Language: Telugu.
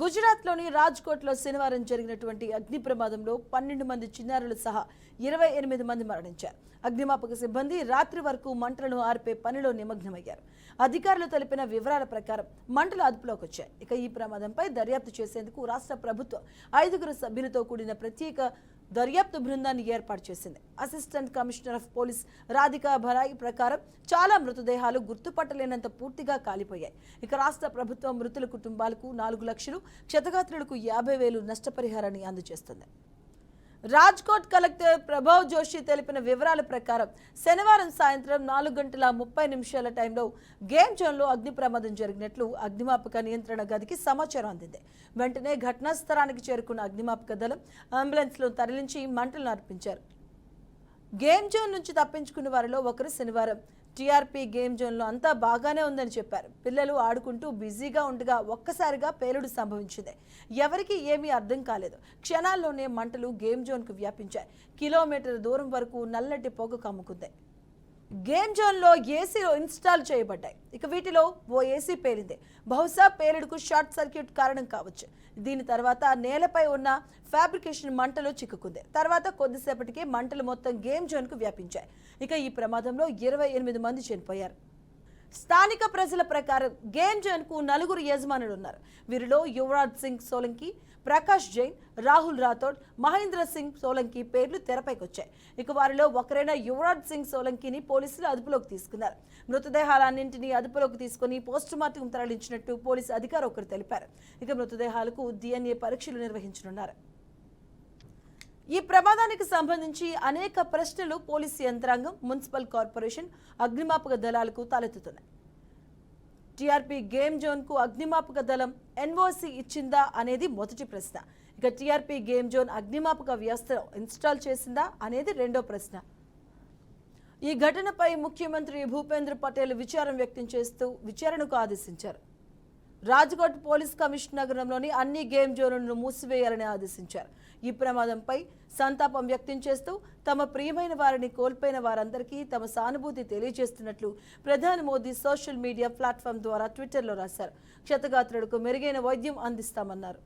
గుజరాత్లోని రాజ్కోట్లో శనివారం జరిగినటువంటి అగ్ని ప్రమాదంలో 12 మంది చిన్నారులు సహా 28 మంది మరణించారు. అగ్నిమాపక సిబ్బంది రాత్రి వరకు మంటలను ఆర్పే పనిలో నిమగ్నమయ్యారు. అధికారులు తెలిపిన వివరాల ప్రకారం మంటలు అదుపులోకి వచ్చాయి. ఇక ఈ ప్రమాదంపై దర్యాప్తు చేసేందుకు రాష్ట్ర ప్రభుత్వం 5 సభ్యులతో కూడిన ప్రత్యేక దర్యాప్తు బృందాన్ని ఏర్పాటు చేసింది. Assistant commissioner of police Radhika Bharai ప్రకారం చాలా మృతదేహాలు గుర్తుపట్టలేనంత పూర్తిగా కాలిపోయాయి. ఇక రాష్ట్ర ప్రభుత్వం మృతుల కుటుంబాలకు 4 లక్షలు, క్షతగాత్రులకు 50,000 నష్టపరిహారాన్ని అందజేస్తుంది. రాజ్కోట్ కలెక్టర్ ప్రభావ్ జోషి తెలిపిన వివరాల ప్రకారం శనివారం సాయంత్రం 4:30 టైంలో గేమ్ జోన్లో అగ్ని ప్రమాదం జరిగినట్లు అగ్నిమాపక నియంత్రణ గదికి సమాచారం అందింది. వెంటనే ఘటనా స్థలానికి చేరుకున్న అగ్నిమాపక దళం అంబులెన్స్లో తరలించి మంటలను అర్పించారు. గేమ్ జోన్ నుంచి తప్పించుకున్న వారిలో ఒకరు శనివారం టీఆర్పీ గేమ్ జోన్లో అంతా బాగానే ఉందని చెప్పారు. పిల్లలు ఆడుకుంటూ బిజీగా ఉండగా ఒక్కసారిగా పేలుడు సంభవించింది. ఎవరికి ఏమీ అర్థం కాలేదు. క్షణాల్లోనే మంటలు గేమ్ జోన్కు వ్యాపించాయి. కిలోమీటర్ దూరం వరకు నల్లటి పొగ కమ్ముకుంది. గేమ్ జోన్లో ఏసీలో ఇన్స్టాల్ చేయబడ్డాయి. ఇక వీటిలో ఓ ఏసీ పేలింది. బహుశా పేలుడుకు షార్ట్ సర్క్యూట్ కారణం కావచ్చు. దీని తర్వాత నేలపై ఉన్న ఫ్యాబ్రికేషన్ మంటలో చిక్కుకుంది. తర్వాత కొద్దిసేపటికి మంటలు మొత్తం గేమ్ జోన్కు వ్యాపించాయి. ఇక ఈ ప్రమాదంలో 28 మంది చనిపోయారు. స్థానిక ప్రజల ప్రకారం గేమ్ జోన్కు 4 యజమానులు ఉన్నారు. వీరిలో యువరాజ్ సింగ్ సోలంకి, ప్రకాష్ జైన్, రాహుల్ రాథోడ్, మహేంద్ర సింగ్ సోలంకి పేర్లు తెరపైకొచ్చాయి. ఇక వారిలో ఒకరైన యువరాజ్ సింగ్ సోలంకిని పోలీసులు అదుపులోకి తీసుకున్నారు. మృతదేహాలన్నింటినీ అదుపులోకి తీసుకుని పోస్టుమార్టం తరలించినట్టు పోలీసు అధికారి ఒకరు తెలిపారు. ఇక మృతదేహాలకు DNA పరీక్షలు నిర్వహించనున్నారు. ఈ ప్రమాదానికి సంబంధించి అనేక ప్రశ్నలు పోలీసు యంత్రాంగం, మున్సిపల్ కార్పొరేషన్, అగ్నిమాపక దళాలకు తలెత్తుతున్నాయి. టీఆర్పీ గేమ్ జోన్కు అగ్నిమాపక దళం NOC ఇచ్చిందా అనేది మొదటి ప్రశ్న. ఇక టీఆర్పీ గేమ్ జోన్ అగ్నిమాపక వ్యవస్థను ఇన్స్టాల్ చేసిందా అనేది రెండో ప్రశ్న. ఈ ఘటనపై ముఖ్యమంత్రి భూపేంద్ర పటేల్ విచారం వ్యక్తం చేస్తూ విచారణకు ఆదేశించారు. రాజ్కోట్ పోలీస్ కమిషన్ నగరంలోని అన్ని గేమ్ జోన్లను మూసివేయాలని ఆదేశించారు. ఈ ప్రమాదంపై సంతాపం వ్యక్తం చేస్తూ తమ ప్రియమైన వారిని కోల్పోయిన వారందరికీ తమ సానుభూతి తెలియజేస్తున్నట్లు ప్రధాని మోదీ సోషల్ మీడియా ప్లాట్ఫామ్ ద్వారా ట్విట్టర్లో రాశారు. క్షతగాత్రులకు మెరుగైన వైద్యం అందిస్తామన్నారు.